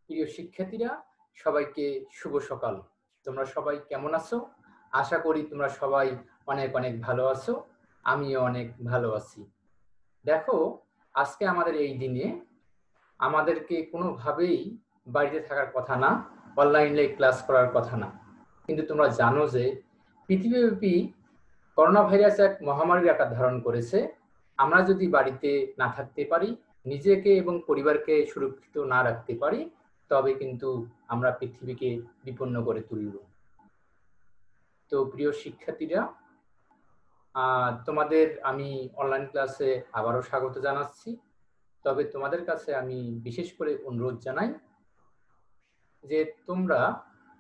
প্রিয় শিক্ষার্থীরা, সবাইকে শুভ সকাল। তোমরা সবাই কেমন আছো? আশা করি তোমরা সবাই অনেক অনেক ভালো আছো। আমিও অনেক ভালো আছি। দেখো, আজকে আমাদের এই দিনে আমাদেরকে কোনোভাবেই বাড়িতে থাকার কথা না, অনলাইনে ক্লাস করার কথা না। কিন্তু তোমরা জানো যে পৃথিবীব্যাপী করোনা ভাইরাস এক মহামারীর আকার ধারণ করেছে। আমরা যদি বাড়িতে না থাকতে পারি, নিজেকে এবং পরিবারকে সুরক্ষিত না রাখতে পারি, তবে কিন্তু আমরা পৃথিবীকে বিপন্ন করে তুলব। তো প্রিয় শিক্ষার্থীরা, তোমাদের আমি অনলাইন ক্লাসে আবারও স্বাগত জানাচ্ছি। তবে তোমাদের কাছে আমি বিশেষ করে অনুরোধ জানাই যে তোমরা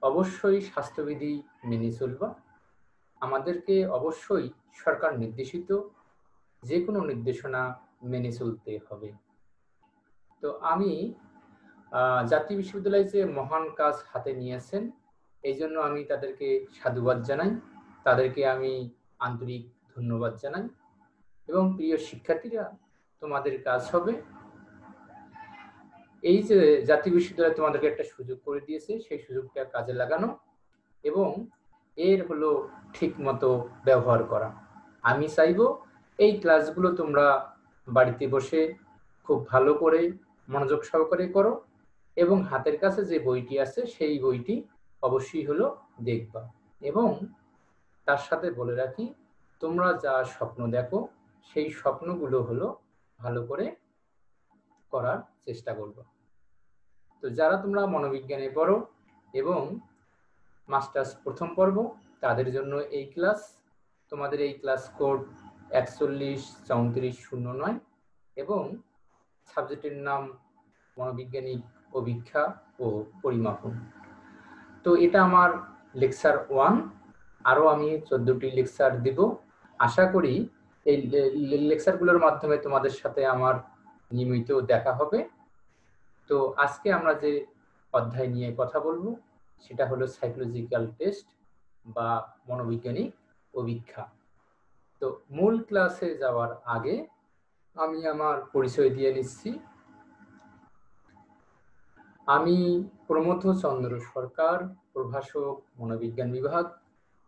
অবশ্যই স্বাস্থ্যবিধি মেনে চলবা। আমাদেরকে অবশ্যই সরকার নির্দেশিত যে কোনো নির্দেশনা মেনে চলতে হবে। তো আমি জাতীয় বিশ্ববিদ্যালয় যে মহান কাজ হাতে নিয়েছেন, এই জন্য আমি তাদেরকে সাধুবাদ জানাই, তাদেরকে আমি আন্তরিক ধন্যবাদ জানাই। এবং প্রিয় শিক্ষার্থীরা, তোমাদের কাজ হবে এই যে জাতীয় বিশ্ববিদ্যালয় তোমাদেরকে একটা সুযোগ করে দিয়েছে, সেই সুযোগটা কাজে লাগানো এবং এর হলো ঠিক মতো ব্যবহার করা। আমি চাইবো এই ক্লাসগুলো তোমরা বাড়িতে বসে খুব ভালো করে মনোযোগ সহকারে করো এবং হাতের কাছে যে বইটি আছে সেই বইটি অবশ্যই হলো দেখবা। এবং তার সাথে বলে রাখি, তোমরা যা স্বপ্ন দেখো সেই স্বপ্নগুলো হলো ভালো করে করার চেষ্টা করবে। তো যারা তোমরা মনোবিজ্ঞানে পড়ো এবং মাস্টার্স প্রথম পর্ব, তাদের জন্য এই ক্লাস। তোমাদের এই ক্লাস কোড 413409 এবং সাবজেক্টের নাম মনোবিজ্ঞানিক অভিক্ষা ও পরিমাপন। তো এটা আমার লেকচার 1। আরও আমি 14টি লেকচার দিব। আশা করি এই লেকচারগুলোর মাধ্যমে তোমাদের সাথে আমার নিয়মিত দেখা হবে। তো আজকে আমরা যে অধ্যায় নিয়ে কথা বলবো সেটা হলো সাইকোলজিক্যাল টেস্ট বা মনোবৈজ্ঞানিক অভিক্ষা। তো মূল ক্লাসে যাওয়ার আগে আমি আমার পরিচয় দিয়ে নিচ্ছি। আমি প্রমথ চন্দ্র সরকার, প্রভাষক, মনোবিজ্ঞান বিভাগ,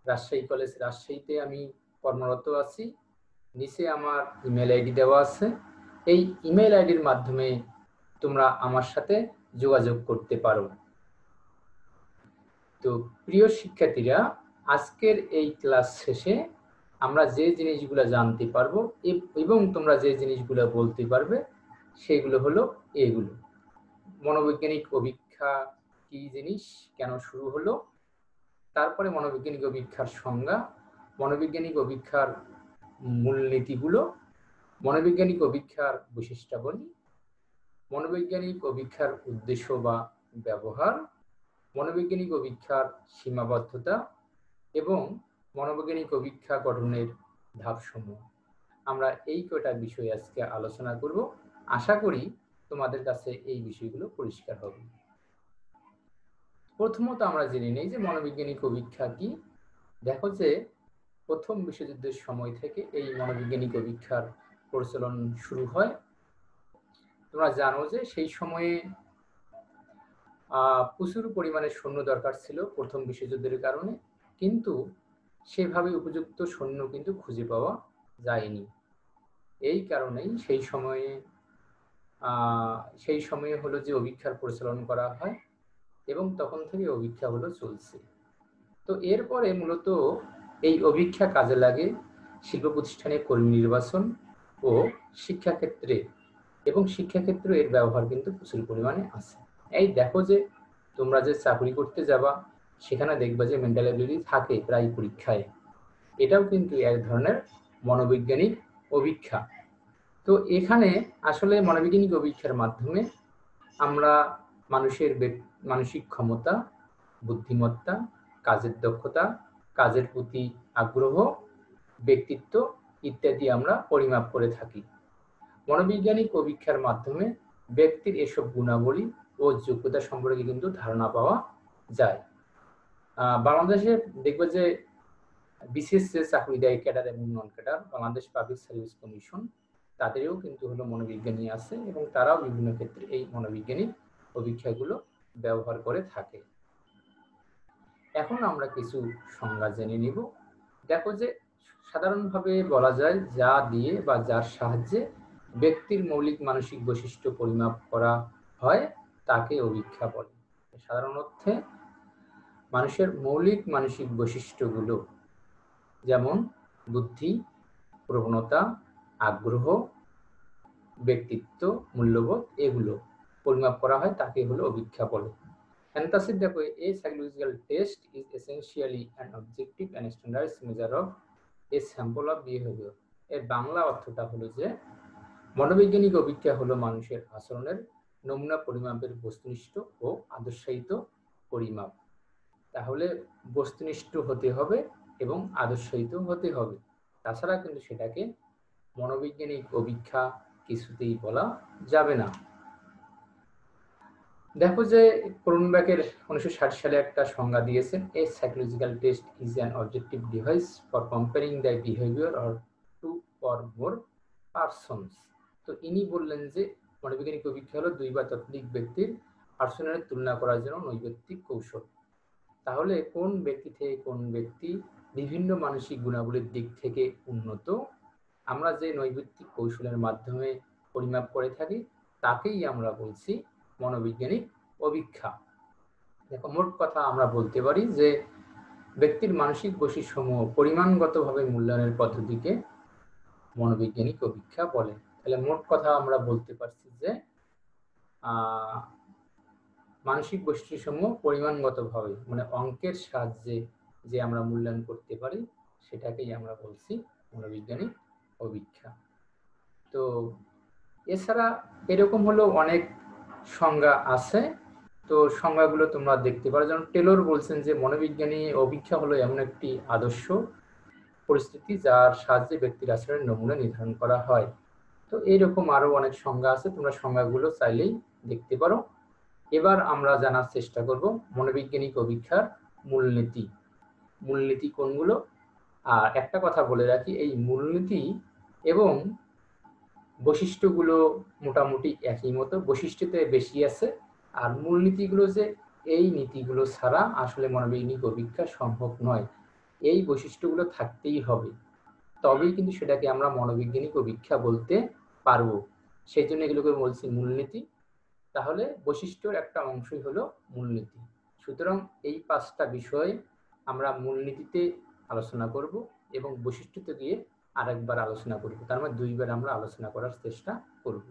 রাজশাহী কলেজ, রাজশাহীতে আমি কর্মরত আছি। নিচে আমার ইমেল আইডি দেওয়া আছে। এই ইমেল আইডির মাধ্যমে তোমরা আমার সাথে যোগাযোগ করতে পারো। তো প্রিয় শিক্ষার্থীরা, আজকের এই ক্লাস শেষে আমরা যে জিনিসগুলো জানতে পারবো এবং তোমরা যে জিনিসগুলো বলতে পারবে সেগুলো হলো এগুলো: মনোবৈজ্ঞানিক অভিক্ষা কি জিনিস, কেন শুরু হলো, তারপরে মনোবৈজ্ঞানিক অভিক্ষার সংজ্ঞা, মনোবৈজ্ঞানিক অভিক্ষার মূলনীতিগুলো, মনোবৈজ্ঞানিক অভিক্ষার বৈশিষ্ট্যাবলী, মনোবৈজ্ঞানিক অভিক্ষার উদ্দেশ্য বা ব্যবহার, মনোবৈজ্ঞানিক অভিক্ষার সীমাবদ্ধতা এবং মনোবৈজ্ঞানিক অভিক্ষা গঠনের ধাপসমূহ। আমরা এই কয়টা বিষয় আজকে আলোচনা করব। আশা করি তোমাদের কাছে এই বিষয়গুলো পরিষ্কার হবে। প্রথমত আমরা জেনে নেই যে মনোবৈজ্ঞানিক অভিক্ষা কি। দেখো যে প্রথম বিশ্বযুদ্ধের সময় থেকে এই মনোবৈজ্ঞানিক অভিক্ষার প্রচলন শুরু হয়। তোমরা জানো যে সেই সময়ে প্রচুর পরিমাণে সৈন্য দরকার ছিল প্রথম বিশ্বযুদ্ধের কারণে, কিন্তু সেভাবে উপযুক্ত সৈন্য কিন্তু খুঁজে পাওয়া যায়নি। এই কারণেই সেই সময়ে হলো যে অভিক্ষার প্রচলন করা হয় এবং তখন থেকে অভিক্ষা হলো চলছে। তো এরপরে মূলত এই অভিক্ষা কাজে লাগে শিল্প প্রতিষ্ঠানে কর্মী নির্বাচন ও শিক্ষাক্ষেত্রে, এবং শিক্ষাক্ষেত্রে এর ব্যবহার কিন্তু প্রচুর পরিমাণে আছে। এই দেখো যে তোমরা যে চাকরি করতে যাবা সেখানে দেখবা যে মেন্টাল অ্যাবিলিটি থাকে প্রায় পরীক্ষায়। এটাও কিন্তু এক ধরনের মনোবৈজ্ঞানিক অভিক্ষা। তো এখানে আসলে মনোবৈজ্ঞানিক অভিক্ষার মাধ্যমে আমরা মানুষের মানসিক ক্ষমতা, বুদ্ধিমত্তা, কাজের দক্ষতা, কাজের প্রতি আগ্রহ, ব্যক্তিত্ব ইত্যাদি আমরা পরিমাপ করে থাকি। মনোবৈজ্ঞানিক অভিক্ষার মাধ্যমে ব্যক্তির এসব গুণাবলী ও যোগ্যতা সম্পর্কে কিন্তু ধারণা পাওয়া যায়। বাংলাদেশে দেখবে যে বিশেষ যে চাকরি দেয় ক্যাডার এবং non cadre, Bangladesh public service commission, তাদেরও কিন্তু হলো মনোবিজ্ঞানী আছে এবং তারাও বিভিন্ন ক্ষেত্রে এই মনোবৈজ্ঞানিক অভিক্ষাগুলো ব্যবহার করে থাকে। এখন আমরা কিছু সংজ্ঞা জেনে নিব। দেখো যে সাধারণভাবে বলা যায় যা দিয়ে বা যার সাহায্যে ব্যক্তির মৌলিক মানসিক বৈশিষ্ট্য পরিমাপ করা হয় তাকে অভিক্ষা বলে। সাধারণ অর্থে মানুষের মৌলিক মানসিক বৈশিষ্ট্যগুলো যেমন বুদ্ধি, প্রবণতা, আগ্রহ, ব্যক্তিত্ব, মূল্যবোধ এগুলো পরিমাপ করা হয় তাকে হলো অভিক্ষা বলে। Antacid দেখো a psychological test is essentially an objective and standardized measure of a sample of behavior. এর বাংলা অর্থটা হলো যে মনোবৈজ্ঞানিক অভিক্ষা হলো মানুষের আচরণের নমুনা পরিমাপের বস্তুনিষ্ঠ ও আদর্শায়িত পরিমাপ। তাহলে বস্তুনিষ্ঠ হতে হবে এবং আদর্শায়িত হতে হবে, তাছাড়া কিন্তু সেটাকে মনোবৈজ্ঞানিক অভিক্ষা কিছুতেই বলা যাবে না। দেখো যে ক্রোনব্যাকের 1960 সালে একটা সংজ্ঞা দিয়েছেন, a psychological test is an objective device for comparing the behaviour or two or more persons. তো ইনি বললেন যে মনোবৈজ্ঞানিক অভিক্ষা হলো দুই বা ততোধিক ব্যক্তির আচরণের তুলনা করার জন্য নৈর্ব্যক্তিক কৌশল। তাহলে কোন ব্যক্তি থেকে কোন ব্যক্তি বিভিন্ন মানসিক গুণাবলীর দিক থেকে উন্নত আমরা যে নৈর্ব্যক্তিক কৌশলের মাধ্যমে পরিমাপ করে থাকি তাকেই আমরা বলছি মনোবৈজ্ঞানিক অভিক্ষা। দেখো মোট কথা আমরা বলতে পারি যে ব্যক্তির মানসিক বৈশিষ্ট্যসমূহ পরিমাণগতভাবে মূল্যায়নের পদ্ধতিকে মনোবৈজ্ঞানিক অভিক্ষা বলে। তাহলে মোট কথা আমরা বলতে পারছি যে মানসিক বৈশিষ্ট্যসমূহ পরিমাণগতভাবে মানে অঙ্কের সাহায্যে যে আমরা মূল্যায়ন করতে পারি সেটাকেই আমরা বলছি মনোবৈজ্ঞানিক অভিক্ষা। তো এছাড়া এরকম হলো অনেক সংজ্ঞা আছে, তো সংজ্ঞাগুলো তোমরা দেখতে পারো। যেমন টেলর বলছেন যে মনোবিজ্ঞানী অভিক্ষা হলো এমন একটি আদর্শ পরিস্থিতি যার সাহায্যে ব্যক্তির আচরণের নমুনা নির্ধারণ করা হয়। তো এইরকম আরো অনেক সংজ্ঞা আছে, তোমরা সংজ্ঞাগুলো চাইলেই দেখতে পারো। এবার আমরা জানার চেষ্টা করব মনোবৈজ্ঞানিক অভিক্ষার মূলনীতি। মূলনীতি কোনগুলো? আর একটা কথা বলে রাখি, এই মূলনীতি এবং বৈশিষ্ট্যগুলো মোটামুটি একই মতো, বৈশিষ্ট্যতে বেশি আছে। আর মূলনীতিগুলো যে এই নীতিগুলো ছাড়া আসলে মনোবৈজ্ঞানিক অভিক্ষা সম্ভব নয়, এই বৈশিষ্ট্যগুলো থাকতেই হবে, তবেই কিন্তু সেটাকে আমরা মনোবৈজ্ঞানিক অভিক্ষা বলতে পারবো। সেই জন্য এগুলোকে বলছি মূলনীতি। তাহলে বৈশিষ্ট্যের একটা অংশই হলো মূলনীতি। সুতরাং এই 5টা বিষয় আমরা মূলনীতিতে আলোচনা করব এবং বৈশিষ্ট্যতে গিয়ে আরেকবার আলোচনা করব, তার মানে 2বার আমরা আলোচনা করার চেষ্টা করব।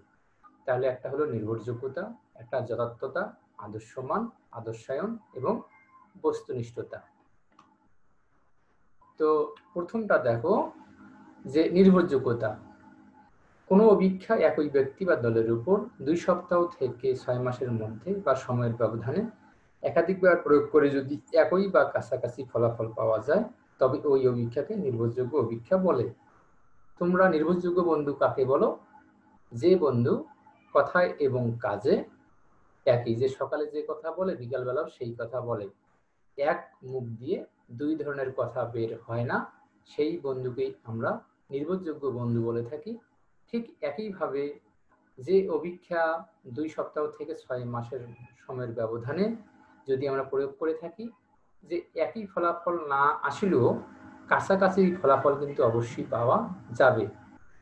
তাহলে একটা হলো নির্ভরযোগ্যতা, একটা যথার্থতা, আদর্শমান, আদর্শায়ন এবং বস্তুনিষ্ঠতা। তো প্রথমটা দেখো যে নির্ভরযোগ্যতা। কোনো অভিক্ষা একই ব্যক্তি বা দলের উপর 2 সপ্তাহ থেকে 6 মাসের মধ্যে বা সময়ের ব্যবধানে একাধিকবার প্রয়োগ করে যদি একই বা কাছাকাছি ফলাফল পাওয়া যায় তবে ওই অভিক্ষাকে নির্ভরযোগ্য অভিক্ষা বলে। তোমরা নির্ভরযোগ্য বন্ধু কাকে বলো? যে বন্ধু কথায় এবং কাজে একই, যে সকালে যে কথা বলে বিকালবেলাও সেই কথা বলে, এক মুখ দিয়ে 2 ধরনের কথা বের হয় না, সেই বন্ধুকেই আমরা নির্ভরযোগ্য বন্ধু বলে থাকি। ঠিক একইভাবে যে অভিক্ষা 2 সপ্তাহ থেকে 6 মাসের সময়ের ব্যবধানে যদি আমরা প্রয়োগ করে থাকি, যে একই ফলাফল না আসলেও কাছাকাছি ফলাফল কিন্তু অবশ্যই পাওয়া যাবে।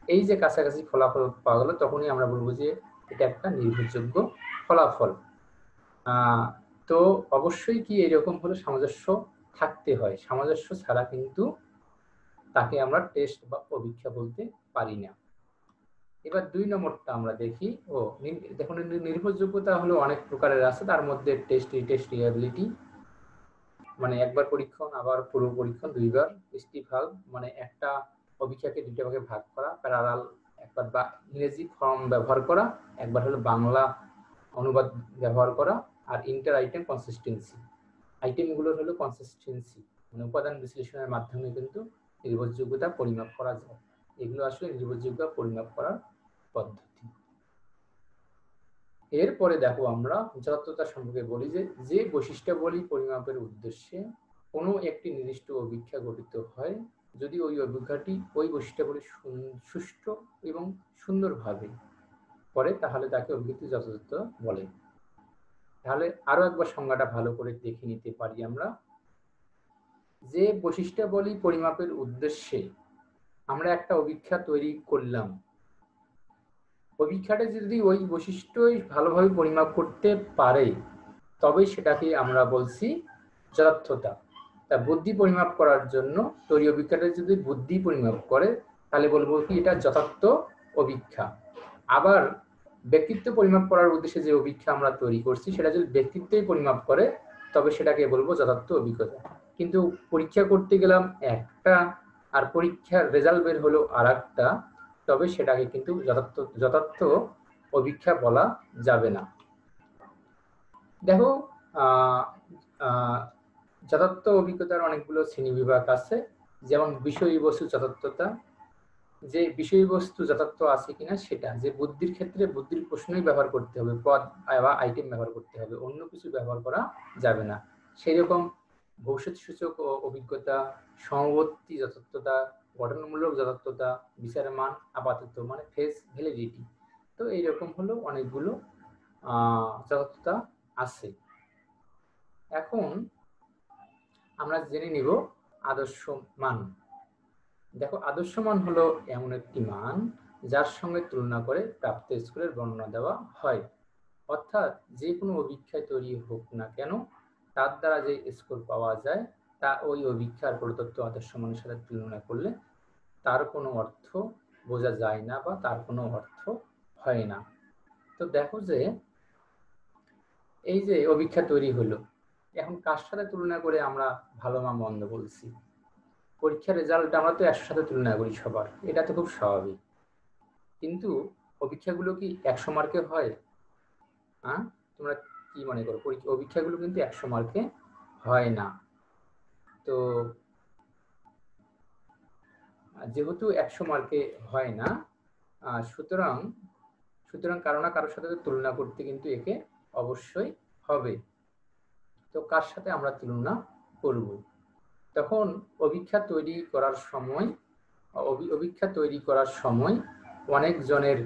এই যে কাছাকাছি ফলাফল পাওয়া গেল তখনই আমরা বলবো যে এটা একটা নির্ভরযোগ্য ফলাফল। তো অবশ্যই কি এরকম হলে সামঞ্জস্য থাকতে হয়, সামঞ্জস্য ছাড়া কিন্তু তাকে আমরা টেস্ট বা অভিক্ষা বলতে পারি না। এবার 2 নম্বরটা আমরা দেখি। দেখুন নির্ভরযোগ্যতা হলো অনেক প্রকারের আছে, তার মধ্যে টেস্ট রিটেস্ট রিয়াবিলিটি মানে একবার পরীক্ষণ আবার পুরো পরীক্ষণ 2বার, স্টিভাল মানে একটা অভিক্ষাকে 2টা ভাগে ভাগ করা, প্যারালাল একবার বা ইংরেজি ফর্ম ব্যবহার করা, একবার হলো বাংলা অনুবাদ ব্যবহার করা, আর ইন্টার আইটেম কনসিস্টেন্সি। আইটেমগুলো হলো কনসিস্টেন্সি মানে উপাদান বিশ্লেষণের মাধ্যমে কিন্তু নির্ভরযোগ্যতা পরিমাপ করা যায়। এগুলো আসলে নির্ভরযোগ্যতা পরিমাপ করার পদ্ধতি। এরপরে দেখো আমরা যথার্থতা সম্পর্কে বলি যে বৈশিষ্ট্যাবলী পরিমাপের উদ্দেশ্যে কোনো একটি নির্দিষ্ট অভিক্ষা গঠিত হয় যদি ওই অভিক্ষাটি ওই বৈশিষ্ট্যাবলী সুষ্ঠু এবং সুন্দরভাবে করে তাহলে তাকে অভিক্ষাটি যথাযথ বলে। তাহলে আরো একবার সংজ্ঞাটা ভালো করে দেখে নিতে পারি আমরা। যে বৈশিষ্ট্যাবলী পরিমাপের উদ্দেশ্যে আমরা একটা অভিক্ষা তৈরি করলাম, অভিক্ষাটা যদি ওই বৈশিষ্ট্যই ভালোভাবে পরিমাপ করতে পারে তবে সেটাকে আমরা বলছি যথার্থতা। তা বুদ্ধি পরিমাপ করার জন্য তৈরি অভিক্ষাটা যদি বুদ্ধি পরিমাপ করে তাহলে বলবো কি এটা যথার্থ অভিক্ষা। আবার ব্যক্তিত্ব পরিমাপ করার উদ্দেশ্যে যে অভিক্ষা আমরা তৈরি করছি সেটা যদি ব্যক্তিত্বই পরিমাপ করে তবে সেটাকে বলবো যথার্থ অভিজ্ঞতা। কিন্তু পরীক্ষা করতে গেলাম একটা আর পরীক্ষার রেজাল্ট বের হলো আর একটা, তবে সেটাকে কিন্তু যথার্থ অভিক্ষা বলা যাবে না। দেখো যথার্থ অভিজ্ঞতার অনেকগুলো শ্রেণীবিভাগ আছে, যেমন বিষয়বস্তু যথার্থতা, যে বিষয়বস্তু যথার্থ আছে কিনা সেটা, যে বুদ্ধির ক্ষেত্রে বুদ্ধির প্রশ্নই ব্যবহার করতে হবে, পদ বা আইটেম ব্যবহার করতে হবে, অন্য কিছু ব্যবহার করা যাবে না। সেই রকম ভবিষ্যৎ সূচক অভিজ্ঞতা, সমবর্তী যথার্থতা, গঠনমূলক যথার্থতা, বিচারের মান আপাতত মানে ফেস ভ্যালিডিটি। তো এইরকম হলো অনেকগুলো যথার্থতা আছে। এখন আমরা জেনে নিব আদর্শ মান। দেখো আদর্শ মান হলো এমন একটি মান যার সঙ্গে তুলনা করে প্রাপ্ত স্কোরের বর্ণনা দেওয়া হয়। অর্থাৎ যে কোনো অভিক্ষায় তৈরি হোক না কেন তার দ্বারা যে স্কোর পাওয়া যায় তা ওই অভিক্ষার প্রদত্ত আদর্শ মানের সাথে তুলনা করলে তার কোনো অর্থ বোঝা যায় না বা তার কোনো অর্থ হয় না। তো দেখো যে এই যে অভিক্ষা তৈরি হলো, এখন কার সাথে তুলনা করে আমরা ভালো বা মন্দ বলছি? পরীক্ষার রেজাল্ট আমরা তো 100 সাথে তুলনা করি সবার, এটা তো খুব স্বাভাবিক। কিন্তু অভিক্ষাগুলো কি 100 মার্কে হয়? হ্যাঁ, তোমরা কি মনে করো? অভিক্ষাগুলো কিন্তু 100 মার্কে হয় না। তো যেহেতু 100 মার্কে হয় না, সুতরাং কারো না কারোর সাথে তুলনা করতে কিন্তু একে অবশ্যই হবে। তো কার সাথে আমরা তুলনা করব? তখন অভিক্ষা তৈরি করার সময় অনেক জনের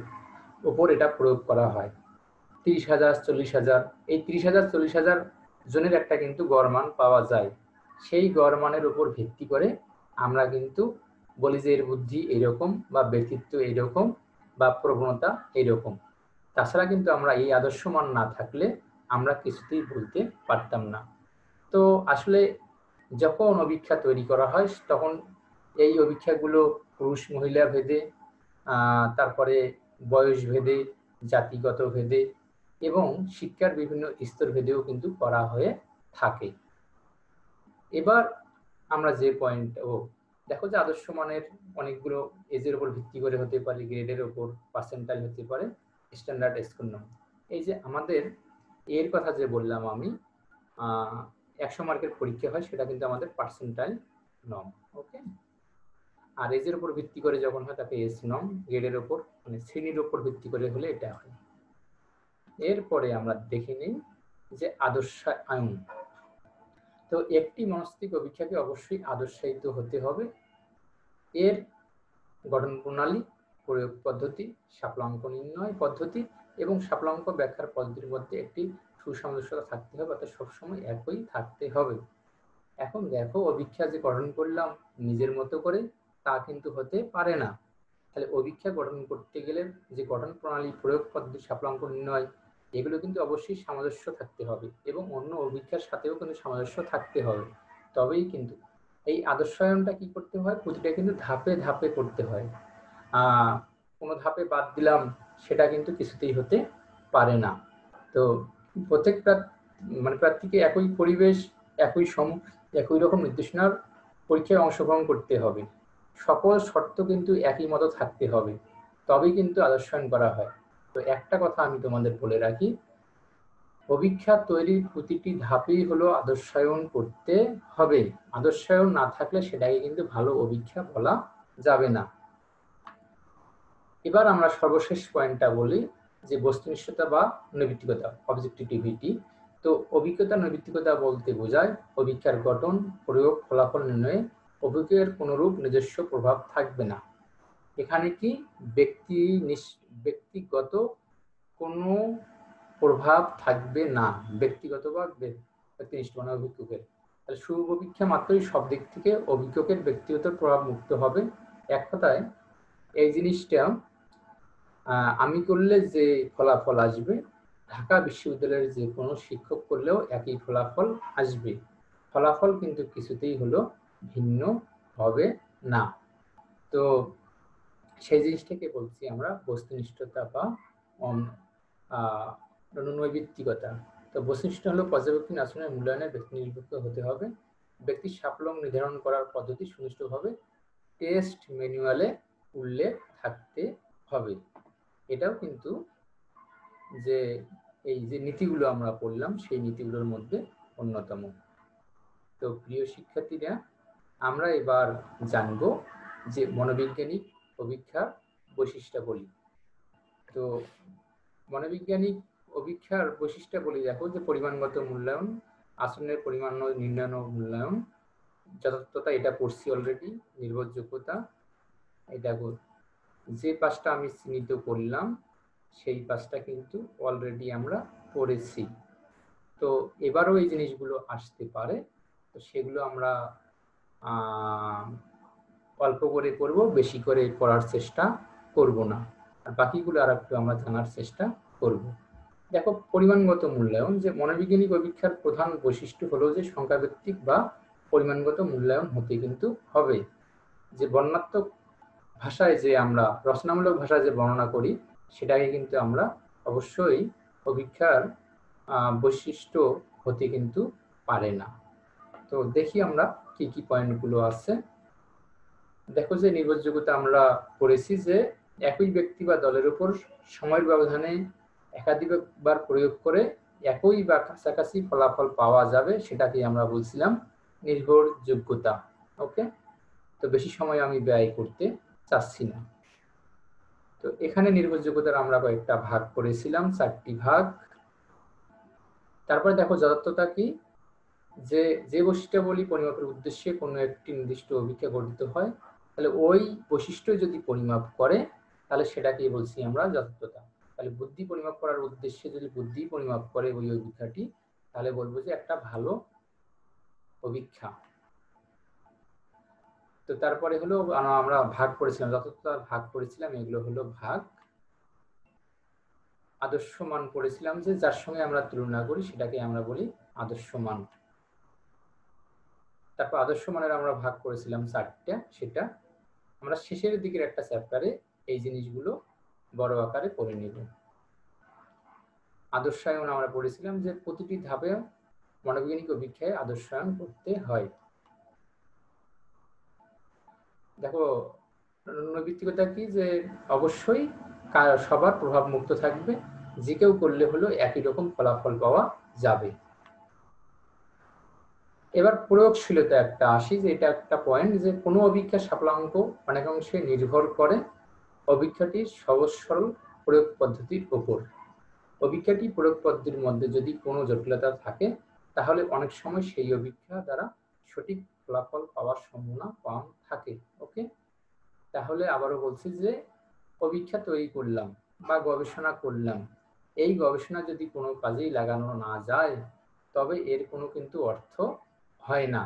উপর এটা প্রয়োগ করা হয়। 30,000 40,000, এই 30,000 40,000 জনের একটা কিন্তু গড় মান পাওয়া যায়। সেই গড় মানের উপর ভিত্তি করে আমরা কিন্তু বলি যে এর বুদ্ধি এইরকম বা ব্যক্তিত্ব এইরকম বা প্রবণতা এইরকম। তাছাড়া কিন্তু আমরা এই আদর্শ মান না থাকলে আমরা কিছুতেই বলতে পারতাম না। তো আসলে যখন অভিক্ষা তৈরি করা হয় তখন এই অভিক্ষাগুলো পুরুষ মহিলা ভেদে, তারপরে বয়স ভেদে, জাতিগত ভেদে এবং শিক্ষার বিভিন্ন স্তর ভেদেও কিন্তু করা হয়ে থাকে। এবার আমরা যে পয়েন্ট দেখো যে আদর্শ মানের অনেকগুলো এজের উপর ভিত্তি করে হতে পারে, গ্রেডের উপর, পার্সেন্টাইল হতে পারে, স্ট্যান্ডার্ড স্কোর নম। এই যে আমাদের এর কথা যে বললাম আমি, 100 মার্কের পরীক্ষা হয় সেটা কিন্তু আমাদের পার্সেন্টাইল নম। ওকে, আর এজের উপর ভিত্তি করে যখন হয় তাকে এস নম, গ্রেডের উপর মানে শ্রেণীর উপর ভিত্তি করে হলে এটা হয়। এরপরে আমরা দেখে নিই যে আদর্শায়ন। তো একটি মনস্তাত্ত্বিক অভিক্ষাকে অবশ্যই আদর্শায়িত হতে হবে। এর গঠন প্রণালী, প্রয়োগ পদ্ধতি, সাপলাঙ্ক নির্ণয় পদ্ধতি এবং সাপলাঙ্ক ব্যাখ্যার পদ্ধতির মধ্যে একটি সুসামঞ্জস্যতা থাকতে হবে, অর্থাৎ সবসময় একই থাকতে হবে। এখন দেখো অভিক্ষা যে গঠন করলাম নিজের মতো করে তা কিন্তু হতে পারে না। তাহলে অভিক্ষা গঠন করতে গেলে যে গঠন প্রণালী, প্রয়োগ পদ্ধতি, সাপলাঙ্ক নির্ণয় এগুলো কিন্তু অবশ্যই সামঞ্জস্য থাকতে হবে এবং অন্য অভিক্ষার সাথেও কিন্তু সামঞ্জস্য থাকতে হবে। তবেই কিন্তু এই আদর্শায়নটা কি করতে হয়, প্রতিটা কিন্তু ধাপে ধাপে করতে হয়। কোনো ধাপে বাদ দিলাম সেটা কিন্তু কিছুতেই হতে পারে না। তো প্রত্যেক প্রার্থীকে একই পরিবেশ, একই রকম নির্দেশনার পরীক্ষায় অংশগ্রহণ করতে হবে। সকল শর্ত কিন্তু একই মতো থাকতে হবে, তবেই কিন্তু আদর্শায়ন করা হয়। তো একটা কথা আমি তোমাদের বলে রাখি, অভিক্ষা তৈরির প্রতিটি ধাপেই হলো আদর্শায়ন করতে হবে। আদর্শায়ন না থাকলে সেটাকে কিন্তু ভালো অভিক্ষা বলা যাবে না। এবার আমরা সর্বশেষ পয়েন্টটা বলি যে বস্তুনিষ্ঠতা বা নৈবিত্তিকতা, অবজেক্টিভিটি। তো অভিজ্ঞতা নৈবিত্তিকতা বলতে বোঝায় অভিক্ষার গঠন, প্রয়োগ, ফলাফল নির্ণয়ে অভিজ্ঞের কোনরূপ নিজস্ব প্রভাব থাকবে না। এখানে কি ব্যক্তিগত কোনো প্রভাব থাকবে না ব্যক্তিগত বা ব্যক্তিনিষ্ঠ মানে অভিজ্ঞকের। তাহলে শুভবীক্ষা মাত্রই সব দিক থেকে অভিজ্ঞকের ব্যক্তিগত প্রভাব মুক্ত হবে। এক কথায় এই জিনিসটা আমি করলে যে ফলাফল আসবে, ঢাকা বিশ্ববিদ্যালয়ের যে কোনো শিক্ষক করলেও একই ফলাফল আসবে। ফলাফল কিন্তু কিছুতেই হলো ভিন্ন হবে না। তো সেই জিনিসটাকে বলছি আমরা বস্তুনিষ্ঠতা বা নৈবিত্তিকতা। তো বস্তুনিষ্ঠ হলো পর্যবেক্ষণ আচরণের মূল্যায়নের ব্যক্তি নিরপেক্ষ হতে হবে। ব্যক্তির সাফল্য নির্ধারণ করার পদ্ধতি সুনিষ্ঠভাবে টেস্ট ম্যানুয়ালে উল্লেখ থাকতে হবে। এটাও কিন্তু যে এই যে নীতিগুলো আমরা পড়লাম সেই নীতিগুলোর মধ্যে অন্যতম। তো প্রিয় শিক্ষার্থীরা, আমরা এবার জানবো যে মনোবৈজ্ঞানিক অভিক্ষার বৈশিষ্ট্যাবলী। তো মনোবৈজ্ঞানিক অভিক্ষার বৈশিষ্ট্যাবলী দেখো যে পরিমাণগত মূল্যায়ন, আচরণের পরিমাণ নির্ণয় ও মূল্যায়ন, যথার্থতা এটা পড়ছি অলরেডি, নির্ভরযোগ্যতা এটা যে পাঁচটা আমি চিহ্নিত করলাম সেই পাঁচটা কিন্তু অলরেডি আমরা পড়েছি। তো এবারও এই জিনিসগুলো আসতে পারে, তো সেগুলো আমরা অল্প করে পড়ব, বেশি করে পড়ার চেষ্টা করব না, আর বাকিগুলো আর একটু আমরা জানার চেষ্টা করব। দেখো পরিমাণগত মূল্যায়ন, যে মনোবৈজ্ঞানিক অভিক্ষার প্রধান বৈশিষ্ট্য হলো যে সংখ্যাভিত্তিক বা পরিমাণগত মূল্যায়ন হতে কিন্তু হবে। যে বর্ণনাত্মক ভাষায় যে আমরা রচনামূলক ভাষায় যে বর্ণনা করি সেটাকে কিন্তু আমরা অবশ্যই অভিক্ষার বৈশিষ্ট্য হতে কিন্তু পারে না। তো দেখি আমরা কি কি পয়েন্টগুলো আছে। দেখো যে নির্ভরযোগ্যতা আমরা পড়েছি যে একই ব্যক্তি বা দলের উপর সময়ের ব্যবধানে একাধিকবার প্রয়োগ করে একই বা কাছাকাছি ফলাফল পাওয়া যাবে, সেটাকে আমরা বলছিলাম নির্ভরযোগ্যতা। ওকে, তো বেশি সময় আমি ব্যয় করতে চাচ্ছি না। তো এখানে নির্ভরযোগ্যতার আমরা কয়েকটা ভাগ করেছিলাম, 4টি ভাগ। তারপরে দেখো যথার্থতা কি, যে বৈশিষ্ট্যাবলী পরিমাপের উদ্দেশ্যে কোনো একটি নির্দিষ্ট অভিক্ষা গঠিত হয়, তাহলে ওই বৈশিষ্ট্য যদি পরিমাপ করে তাহলে সেটাকে বলছি আমরা যথার্থতা। তাহলে বুদ্ধি পরিমাপ করার উদ্দেশ্যে যদি বুদ্ধি পরিমাপ করে ওই অভিক্ষাটি, তাহলে বলবো যে একটা ভালো অভিক্ষা। তো তারপরে হলো আমরা ভাগ করেছিলাম, যথার্থতা ভাগ করেছিলাম, এগুলো হলো ভাগ। আদর্শ মান পড়েছিলাম যে যার সঙ্গে আমরা তুলনা করি সেটাকে আমরা বলি আদর্শ মান। তারপর আদর্শ মানের আমরা ভাগ করেছিলাম 4টা, সেটা আমরা শেষের দিকের একটা চ্যাপ্টারে এই জিনিসগুলো বড় আকারে পড়ে নেব। আদর্শায়ন আমরা পড়েছিলাম যে প্রতিটি ধাপে মনোবৈজ্ঞানিক অভিক্ষায় আদর্শায়ন করতে হয়। দেখো নৈবিত্তিকতা কি, যে অবশ্যই সবার প্রভাব মুক্ত থাকবে, যে কেউ করলে হলো একই রকম ফলাফল পাওয়া যাবে। এবার প্রয়োগশীলতা একটা আসি, যে এটা একটা পয়েন্ট, যে কোনো অভিক্ষার সাফল্যাঙ্ক অনেকাংশে নির্ভর করে অভিক্ষাটির সহজ সরল প্রয়োগ পদ্ধতির উপর। অভিক্ষাটি প্রয়োগ পদ্ধতির মধ্যে যদি কোনো জটিলতা থাকে তাহলে অনেক সময় সেই অভিক্ষা দ্বারা সঠিক ফলাফল পাওয়ার সম্ভাবনা কম থাকে। ওকে, তাহলে আবারও বলছি যে অভিক্ষা তৈরি করলাম বা গবেষণা করলাম, এই গবেষণা যদি কোনো কাজেই লাগানো না যায় তবে এর কোনো কিন্তু অর্থ হয় না।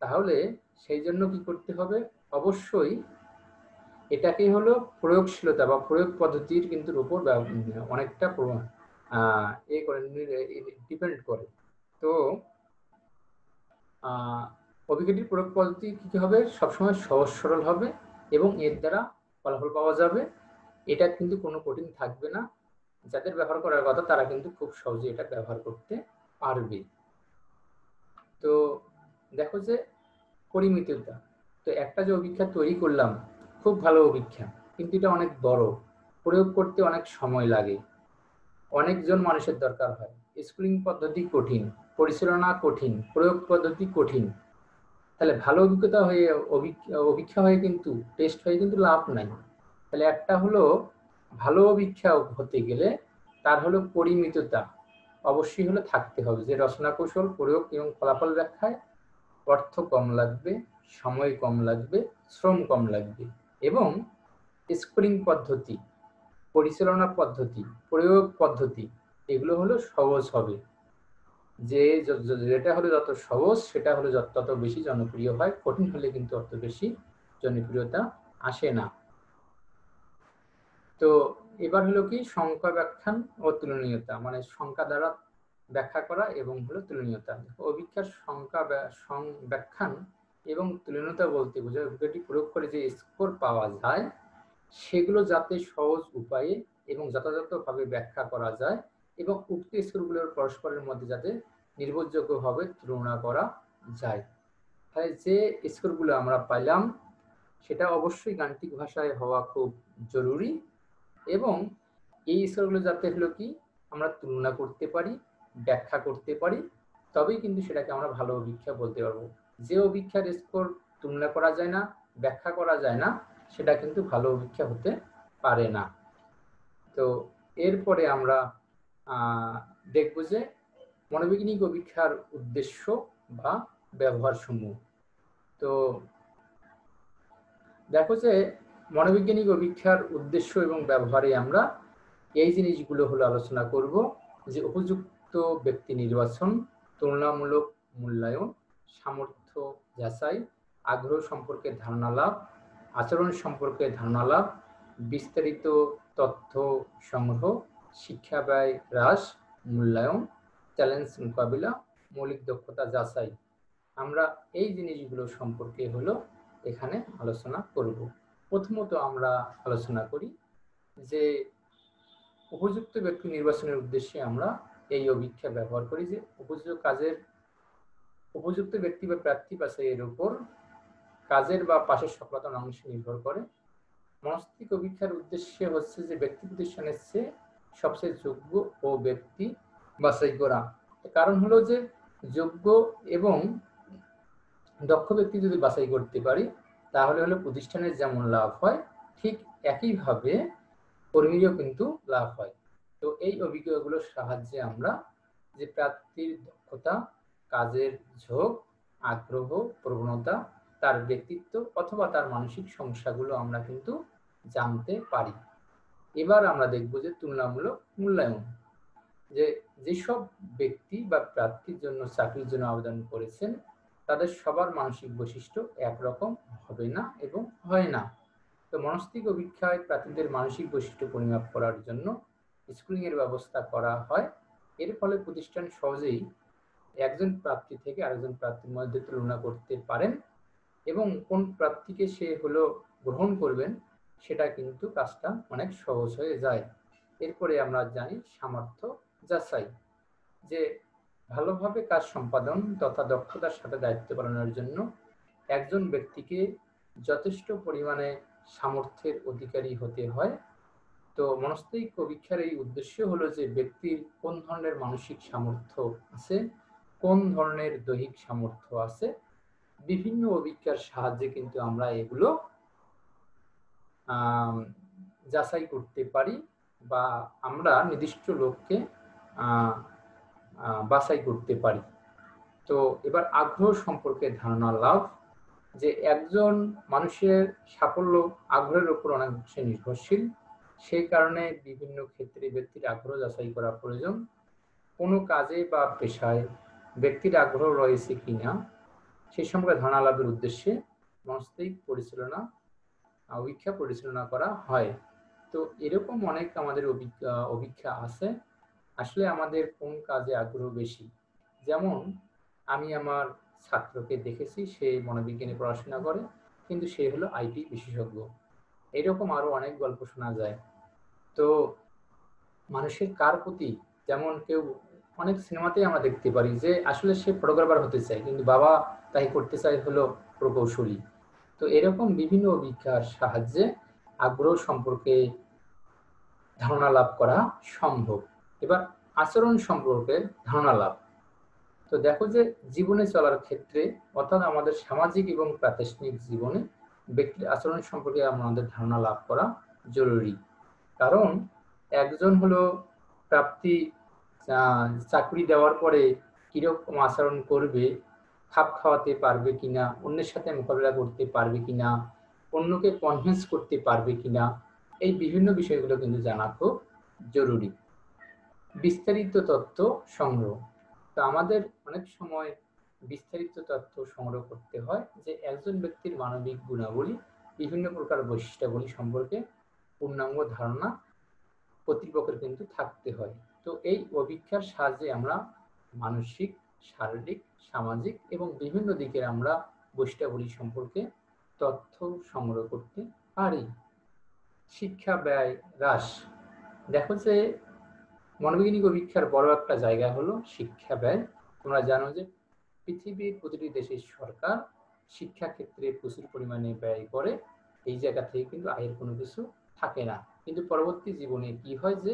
তাহলে সেই জন্য কি করতে হবে, অবশ্যই এটাকে হলো প্রয়োগশীলতা বা প্রয়োগ পদ্ধতির কিন্তু উপর অনেকটা ডিপেন্ড করে। তো অভিজ্ঞটির প্রয়োগ পদ্ধতি কি হবে, সবসময় সহজ সরল হবে এবং এর দ্বারা ফলাফল পাওয়া যাবে। এটা কিন্তু কোনো কঠিন থাকবে না, যাদের ব্যবহার করার কথা তারা কিন্তু খুব সহজে এটা ব্যবহার করতে পারবে। তো দেখো যে পরিমিততা, তো একটা যে অভিক্ষা তৈরি করলাম খুব ভালো অভিক্ষা, কিন্তু এটা অনেক বড়, প্রয়োগ করতে অনেক সময় লাগে, অনেকজন মানুষের দরকার হয়, স্কুলিং পদ্ধতি কঠিন, পরিচালনা কঠিন, প্রয়োগ পদ্ধতি কঠিন, তাহলে ভালো অভিজ্ঞতা হয়ে অভিক্ষা হয়ে কিন্তু টেস্ট হয়ে কিন্তু লাভ নাই। তাহলে একটা হলো ভালো অভিক্ষা হতে গেলে তার হলো পরিমিততা অবশ্যই হলো থাকতে হবে, যে রচনা কৌশল প্রয়োগ এবং ফলাফল ব্যাখ্যায় অর্থ কম লাগবে, সময় কম লাগবে, শ্রম কম লাগবে, এবং স্কোরিং পদ্ধতি, পরিচালনা পদ্ধতি, প্রয়োগ পদ্ধতি এগুলো হলো সহজ হবে। যেটা হলো যত সহজ সেটা হলো তত বেশি জনপ্রিয় হয়, কঠিন হলে কিন্তু অত বেশি জনপ্রিয়তা আসে না। তো এবার হলো কি সংখ্যা ব্যাখ্যান ও তুলনীয়তা, মানে সংখ্যা দ্বারা ব্যাখ্যা করা এবং হলো তুলনীয়তা। অভিক্ষার সংখ্যা ব্যাখ্যান এবং তুলনীয়তা বলতে বোঝায় অভিজ্ঞটি প্রয়োগ করে যে স্কোর পাওয়া যায় সেগুলো যাতে সহজ উপায়ে এবং যথাযথভাবে ব্যাখ্যা করা যায় এবং উক্ত স্কোরগুলোর পরস্পরের মধ্যে যাতে নির্ভরযোগ্যভাবে তুলনা করা যায়। তাই যে স্কোরগুলো আমরা পাইলাম সেটা অবশ্যই গাণিতিক ভাষায় হওয়া খুব জরুরি এবং এই স্কোরগুলো যাতে হলো কি আমরা তুলনা করতে পারি, ব্যাখ্যা করতে পারি, তবেই কিন্তু সেটাকে আমরা ভালো অভিক্ষা বলতে পারবো। যে অভিক্ষার স্কোর তুলনা করা যায় না, ব্যাখ্যা করা যায় না, সেটা কিন্তু ভালো অভিক্ষা হতে পারে না। তো এরপরে আমরা দেখব যে মনোবৈজ্ঞানিক অভিক্ষার উদ্দেশ্য বা ব্যবহার সমূহ। তো দেখো যে মনোবৈজ্ঞানিক অভিক্ষার উদ্দেশ্য এবং ব্যবহারে আমরা এই জিনিসগুলো হলো আলোচনা করব, যে উপযুক্ত ব্যক্তি নির্বাচন, তুলনামূলক মূল্যায়ন, সামর্থ্য যাচাই, আগ্রহ সম্পর্কে ধারণা লাভ, আচরণ সম্পর্কে ধারণা লাভ, বিস্তারিত তথ্য সংগ্রহ, শিক্ষা ব্যয় হ্রাস, মূল্যায়ন, চ্যালেঞ্জ মোকাবিলা, মৌলিক দক্ষতা যাচাই। আমরা এই জিনিসগুলো সম্পর্কে হলো এখানে আলোচনা করব। প্রথমত আমরা আলোচনা করি যে উপযুক্ত ব্যক্তি নির্বাচনের উদ্দেশ্যে আমরা এই অভিক্ষা ব্যবহার করি, যে উপযুক্ত ব্যক্তি বা প্রার্থী বাছাইয়ের উপর কাজের বা পাশের সফলতা অংশে নির্ভর করে। মনস্তাত্ত্বিক অভিক্ষার উদ্দেশ্যে হচ্ছে যে ব্যক্তি প্রতিষ্ঠানের চেয়ে সবচেয়ে যোগ্য ও ব্যক্তি বাছাই করা। কারণ হলো যে যোগ্য এবং দক্ষ ব্যক্তি যদি বাছাই করতে পারি তাহলে হলো প্রতিষ্ঠানের যেমন লাভ হয় ঠিক একইভাবে কর্মীরও কিন্তু লাভ হয়। তো এই অভিজ্ঞতাগুলোর সাহায্যে আমরা যে প্রার্থীর দক্ষতা, কাজের ঝোঁক, আগ্রহ, প্রবণতা, তার ব্যক্তিত্ব অথবা তার মানসিক সমস্যাগুলো আমরা কিন্তু জানতে পারি। এবার আমরা দেখব যে তুলনামূলক মূল্যায়ন, যে যেসব ব্যক্তি বা প্রার্থীর জন্য চাকরির জন্য আবেদন করেছেন তাদের সবার মানসিক বৈশিষ্ট্য একরকম হবে না এবং হয় না। তো মনস্তাত্ত্বিক অভিক্ষায় প্রার্থীদের মানসিক বৈশিষ্ট্য পরিমাপ করার জন্য স্ক্রিনিং এর ব্যবস্থা করা হয়। এর ফলে প্রতিষ্ঠান সহজেই একজন প্রার্থী থেকে আরেকজন প্রার্থীর মধ্যে তুলনা করতে পারেন এবং কোন প্রার্থীকে সে হলো গ্রহণ করবেন সেটা কিন্তু কাজটা অনেক সহজ হয়ে যায়। এরপরে আমরা জানি সামর্থ্য যাচাই, যে ভালোভাবে কাজ সম্পাদন তথা দক্ষতার সাথে দায়িত্ব পালনের জন্য একজন ব্যক্তিকে যথেষ্ট পরিমাণে সামর্থ্যের অধিকারী হতে হয়। তো মনস্তাত্ত্বিক অভিক্ষার এই উদ্দেশ্য হলো যে ব্যক্তির কোন ধরনের মানসিক সামর্থ্য আছে, কোন ধরনের দৈহিক সামর্থ্য আছে, বিভিন্ন অভিক্ষার সাহায্যে কিন্তু আমরা এগুলো যাচাই করতে পারি বা আমরা নির্দিষ্ট লোককে বাছাই করতে পারি। তো এবার আগ্রহ সম্পর্কে ধারণা লাভ, যে একজন মানুষের সাফল্য আগ্রহের উপর অনেকাংশে নির্ভরশীল, সেই কারণে বিভিন্ন ক্ষেত্রে ব্যক্তির আগ্রহ যাচাই করা প্রয়োজন। কোনো কাজে বা পেশায় ব্যক্তির আগ্রহ রয়েছে কিনা সেই সম্পর্কে ধারণা লাভের উদ্দেশ্যে মনস্তাত্ত্বিক অভিক্ষা পরিচালনা করা হয়। তো এরকম অনেক আমাদের অভিক্ষা আছে। আসলে আমাদের কোন কাজে আগ্রহ বেশি, যেমন আমি আমার ছাত্রকে দেখেছি সে মনোবিজ্ঞানে পড়াশোনা করে কিন্তু সে হলো আইটি বিশেষজ্ঞ। এরকম আরো অনেক গল্প শোনা যায়। তো মানুষের কার প্রতি, যেমন কেউ অনেক সিনেমাতেই আমরা দেখতে পারি যে আসলে সে ফটোগ্রাফার হতে চায় কিন্তু বাবা তাই করতে চায় হলো প্রকৌশলী। তো এরকম বিভিন্ন অভিজ্ঞতার সাহায্যে আগ্রহ সম্পর্কে ধারণা লাভ করা সম্ভব। এবার আচরণ সম্পর্কে ধারণা লাভ, তো দেখো যে জীবনে চলার ক্ষেত্রে অর্থাৎ আমাদের সামাজিক এবং প্রাতিষ্ঠানিক জীবনে ব্যক্তির আচরণ সম্পর্কে আমাদের ধারণা লাভ করা জরুরি। কারণ একজন হলো প্রাপ্তি চাকরি দেওয়ার পরে কিরকম আচরণ করবে, খাপ খাওয়াতে পারবে কিনা, অন্যের সাথে মোকাবিলা করতে পারবে কিনা, অন্যকে কনভিন্স করতে পারবে কিনা, এই বিভিন্ন বিষয়গুলো কিন্তু জানা খুব জরুরি। বিস্তারিত তথ্য সংগ্রহ। তো আমাদের অনেক সময় বিস্তারিত তথ্য সংগ্রহ করতে হয় যে একজন ব্যক্তির মানবিক গুণাবলী, বিভিন্ন প্রকার বৈশিষ্ট্যাবলী সম্পর্কে পূর্ণাঙ্গ ধারণা কর্তৃপক্ষের কিন্তু থাকতে হয়। তো এই অভিজ্ঞার সাহায্যে আমরা মানসিক, শারীরিক, সামাজিক এবং বিভিন্ন দিকের আমরা বৈশিষ্ট্যাবলী সম্পর্কে তথ্য সংগ্রহ করতে পারি। শিক্ষা ব্যয় হ্রাস। দেখো যে মনোবৈজ্ঞানিক অভিজ্ঞার বড় একটা জায়গা হলো শিক্ষা ব্যয়। তোমরা জানো যে পৃথিবীর প্রতিটি দেশের সরকার শিক্ষা ক্ষেত্রে প্রচুর পরিমাণে ব্যয় করে, এই জায়গা থেকে কিন্তু আয়ের কোনো কিছু থাকে না। কিন্তু পরবর্তী জীবনে কি হয় যে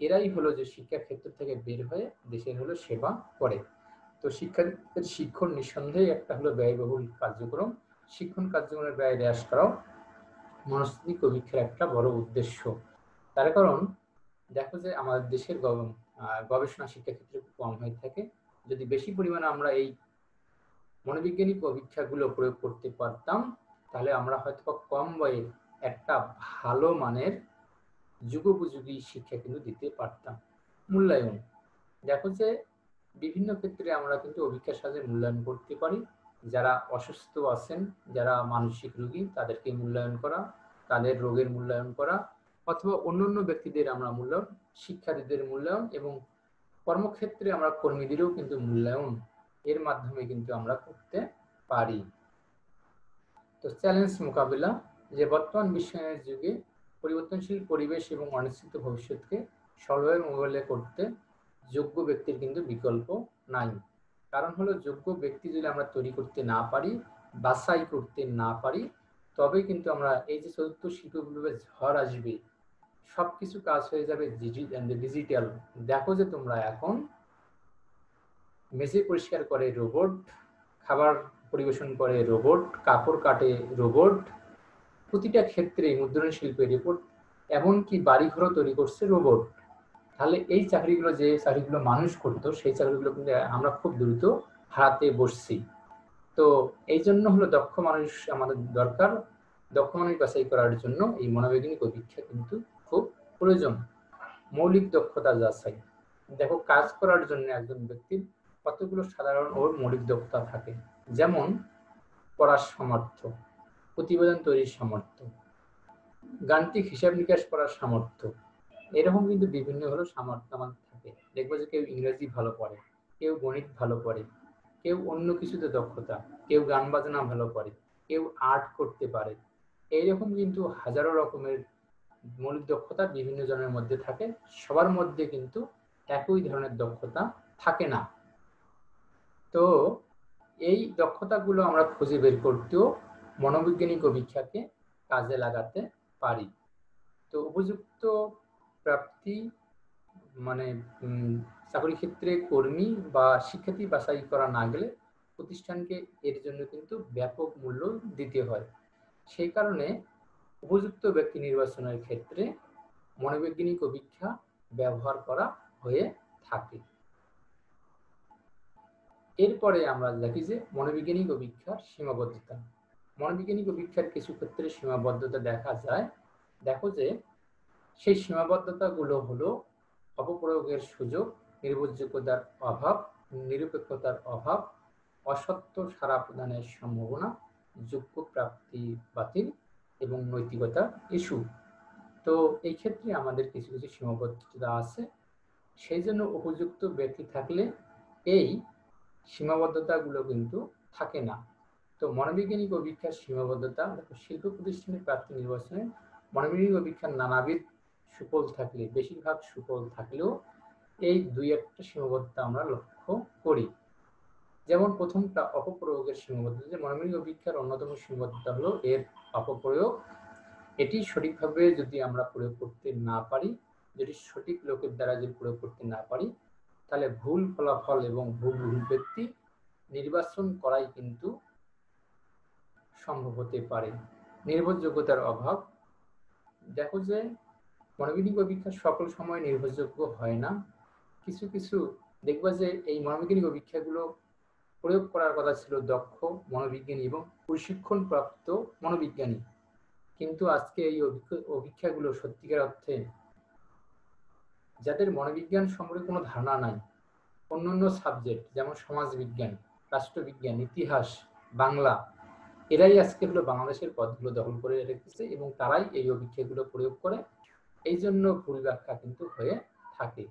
এরাই হলো যে শিক্ষা ক্ষেত্র থেকে বের হয়ে দেশের হলো সেবা করে। তো শিক্ষণ নিঃসন্দেহে একটা হলো ব্যয়বহুল কার্যক্রম। শিক্ষণ কার্যক্রমের ব্যয় হ্রাস করাও মনস্তাত্ত্বিক অভিজ্ঞার একটা বড় উদ্দেশ্য। তার কারণ দেখো যে আমাদের দেশের গবেষণা শিক্ষা ক্ষেত্রে কম হয়ে থাকে। যদি বেশি পরিমাণে আমরা এই মনোবৈজ্ঞানিক অভিজ্ঞাগুলো প্রয়োগ করতে পারতাম, তাহলে আমরা হয়তো কম বয়ে একটা ভালো মানের যুগোপযোগী শিক্ষা কিন্তু দিতে পারতাম। মূল্যায়ন। দেখো যে বিভিন্ন ক্ষেত্রে আমরা কিন্তু অভিজ্ঞার সাহায্যে মূল্যায়ন করতে পারি। যারা অসুস্থ আছেন, যারা মানসিক রোগী, তাদেরকে মূল্যায়ন করা, তাদের রোগের মূল্যায়ন করা, অথবা অন্যান্য ব্যক্তিদের আমরা মূল্যায়ন, শিক্ষার্থীদের মূল্যায়ন এবং কর্মক্ষেত্রে আমরা কর্মীদেরও কিন্তু মূল্যায়ন এর মাধ্যমে কিন্তু আমরা করতে পারি। তো চ্যালেঞ্জ মোকাবিলা, যে বর্তমান বিশ্বায়নের যুগে পরিবর্তনশীল পরিবেশ এবং অনিশ্চিত ভবিষ্যৎকে সরলভাবে মোকাবিলা করতে যোগ্য ব্যক্তির কিন্তু বিকল্প নাই। কারণ হলো যোগ্য ব্যক্তি যদি আমরা তৈরি করতে না পারি, বাছাই করতে না পারি, তবে কিন্তু আমরা এই যে চতুর্থ শিল্প বিপ্লবের ঝড় আসবে, সবকিছু কাজ হয়ে যাবে ডিজিটাল। দেখো যে তোমরা এখন মেঝে পরিষ্কার করে রোবট, খাবার পরিবেশন করে রোবট, কাপড় কাটে রোবট, প্রতিটা ক্ষেত্রে মুদ্রণ শিল্পের রিপোর্ট, এমনকি বাড়িঘরও তৈরি করছে রোবট। তাহলে এই চাকরিগুলো, যে চাকরিগুলো মানুষ করতো, সেই চাকরিগুলো কিন্তু আমরা খুব দ্রুত হারাতে বসছি। তো এই জন্য হলো দক্ষ মানুষ আমাদের দরকার। দক্ষ মানুষ বাছাই করার জন্য এই মনোবৈজ্ঞানিক অভিজ্ঞতা কিন্তু খুব প্রয়োজন। মৌলিক দক্ষতা যাচাই। দেখো কাজ করার জন্য একজন ব্যক্তির কতগুলো সাধারণ ও মৌলিক দক্ষতা থাকে, যেমন পড়ার সামর্থ্য, প্রতিবেদন তৈরির সামর্থ্য, গাণিতিক হিসাব নিকাশ করার সামর্থ্য, এরকম কিন্তু বিভিন্ন হলো সামর্থ্য আমাদের থাকে। দেখবো যে কেউ ইংরেজি ভালো পড়ে, কেউ গণিত ভালো পড়ে, কেউ অন্য কিছুতে দক্ষতা, কেউ গান বাজনা ভালো করে, কেউ আর্ট করতে পারে। এইরকম কিন্তু হাজারো রকমের মৌলিক দক্ষতা বিভিন্ন জনের মধ্যে থাকে। সবার মধ্যে কিন্তু একই ধরনের দক্ষতা থাকে না। তো এই দক্ষতাগুলো আমরা খুঁজে বের করতেও মনোবৈজ্ঞানিক অভিজ্ঞতাকে কাজে লাগাতে পারি। তো উপযুক্ত প্রাপ্তি মানে চাকরি ক্ষেত্রে কর্মী বা শিক্ষার্থী বাছাই করা না গেলে প্রতিষ্ঠানকে এর জন্য কিন্তু ব্যাপক মূল্য দিতে হয়। সেই কারণে উপযুক্ত ব্যক্তি নির্বাচনের ক্ষেত্রে মনোবৈজ্ঞানিক অভিজ্ঞতা ব্যবহার করা হয়ে থাকে। এরপরে আমরা দেখি যে মনোবৈজ্ঞানিক অভিজ্ঞতার সীমাবদ্ধতা। মনোবৈজ্ঞানিক অভিজ্ঞতার কিছু ক্ষেত্রে সীমাবদ্ধতা দেখা যায়। দেখো যে সেই সীমাবদ্ধতাগুলো হলো অপপ্রয়োগের সুযোগ, নির্ভরযোগ্যতার অভাব, নিরপেক্ষতার অভাব, অসত্য সাড়া প্রদানের সম্ভাবনা, যোগ্য প্রাপ্তি বাতিল এবং নৈতিকতা ইস্যু। তো এই ক্ষেত্রে আমাদের কিছু কিছু সীমাবদ্ধতা আছে। সেই জন্য উপযুক্ত ব্যক্তি থাকলে এই সীমাবদ্ধতাগুলো কিন্তু থাকে না। তো মনোবৈজ্ঞানিক অভিজ্ঞতার সীমাবদ্ধতা, শিল্প প্রতিষ্ঠানের প্রার্থী নির্বাচনে মনোবৈজ্ঞানিক অভিজ্ঞতার নানাবিধ সুফল থাকলে, বেশিরভাগ সুফল থাকলেও এই দুই একটা সীমাবদ্ধতা আমরা লক্ষ্য করি। যেমন প্রথমটা অপপ্রয়োগের সীমাবদ্ধতা। যে মনোবৈজ্ঞানিক অভিজ্ঞতার অন্যতম সীমাবদ্ধতা হলো এর অপপ্রয়োগ। এটি সঠিকভাবে যদি আমরা প্রয়োগ করতে না পারি, যদি সঠিক লোকের দ্বারা যদি প্রয়োগ করতে না পারি, তাহলে ভুল ফলাফল এবং ভুল ব্যক্তি নির্বাচন করাই কিন্তু সম্ভব হতে পারে। নির্ভরযোগ্যতার অভাব। দেখো যে মনোবৈজ্ঞানিক অভিজ্ঞতা সকল সময় নির্ভরযোগ্য হয় না। কিছু কিছু দেখবা যে এই মনোবৈজ্ঞানিক অভিজ্ঞতাগুলো প্রয়োগ করার কথা ছিল দক্ষ মনোবিজ্ঞানী এবং প্রশিক্ষণ প্রাপ্ত মনোবিজ্ঞানী, কিন্তু আজকে এই অভিজ্ঞতাগুলো সত্যিকার অর্থে যাদের মনোবিজ্ঞান সম্পর্কে কোনো ধারণা নাই, অন্যান্য সাবজেক্ট যেমন সমাজবিজ্ঞান, রাষ্ট্রবিজ্ঞান, ইতিহাস, বাংলা, এরাই আজকে হলো বাংলাদেশের পদগুলো দখল করে রেখেছে এবং তারাই এই অভিক্ষাগুলো প্রয়োগ করে। এই জন্য ভুল ব্যাখ্যা কিন্তু হয়ে থাকে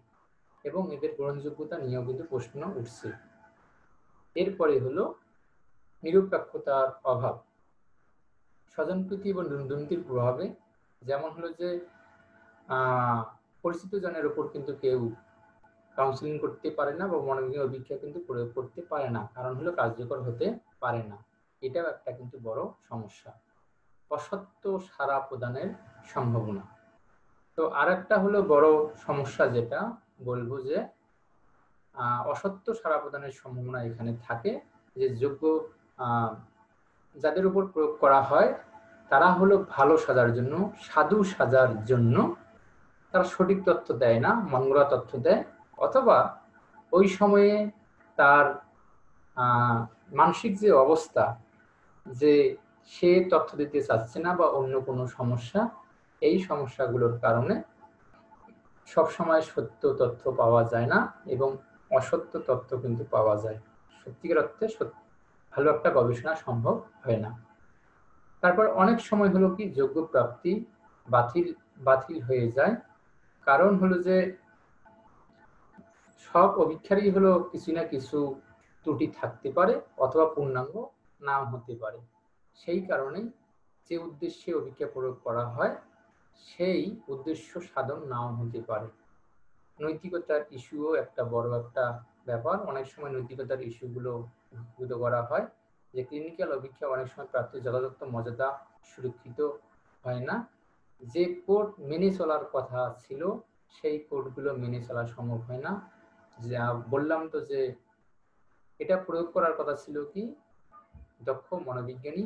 এবং এদের গ্রহণযোগ্যতা নিয়েও কিন্তু প্রশ্ন উঠছে। এরপরে হলো নিরপেক্ষতার অভাব, স্বজনপ্রীতি এবং দুর্নীতির প্রভাবে, যেমন হলো যে পরিচিত জনের উপর কিন্তু কেউ কাউন্সিলিং করতে পারে না বা মনোবিজ্ঞান অভিক্ষা কিন্তু প্রয়োগ করতে পারে না, কারণ হলো কার্যকর হতে পারে না। এটাও একটা কিন্তু বড় সমস্যা। অসত্য সাড়া প্রদানের সম্ভাবনা। তো আর একটা হলো বড় সমস্যা যেটা বলবো যে অসত্য সাড়া প্রদানের সম্ভাবনা এখানে থাকে, যে যোগ্য যাদের উপর প্রয়োগ করা হয় তারা হলো ভালো সাজার জন্য, সাধু সাজার জন্য তারা সঠিক তথ্য দেয় না, মনগড়া তথ্য দেয়, অথবা ওই সময়ে তার মানসিক যে অবস্থা, যে সে তথ্য দিতে চাচ্ছে না বা অন্য কোনো সমস্যা, এই সমস্যাগুলোর কারণে সবসময় সত্য তথ্য পাওয়া যায় না এবং অসত্য তথ্য কিন্তু পাওয়া যায়। সত্যিকার অর্থে ভালো একটা গবেষণা সম্ভব হয় না। তারপর অনেক সময় হলো কি যোগ্য প্রাপ্তি বাতিল হয়ে যায়, কারণ হলো যে সব অভিক্ষারই হলো কিছু না কিছু ত্রুটি থাকতে পারে অথবা পূর্ণাঙ্গ নাও হতে পারে। সেই কারণে যে উদ্দেশ্যে অভিক্ষা প্রয়োগ করা হয় সেই উদ্দেশ্য সাধন নাও হতে পারে। নৈতিকতার ইস্যুও একটা বড় একটা ব্যাপার। অনেক সময় নৈতিকতার ইস্যুগুলো উদ্ভূত করা হয় যে ক্লিনিক্যাল অভিক্ষা অনেক সময় প্রাপ্ত যথাযথ মর্যাদা সুরক্ষিত হয় না। যে কোড মেনে চলার কথা ছিল সেই কোডগুলো মেনে চলা সম্ভব হয় না। যা বললাম তো যে এটা প্রয়োগ করার কথা ছিল কি দক্ষ মনোবিজ্ঞানী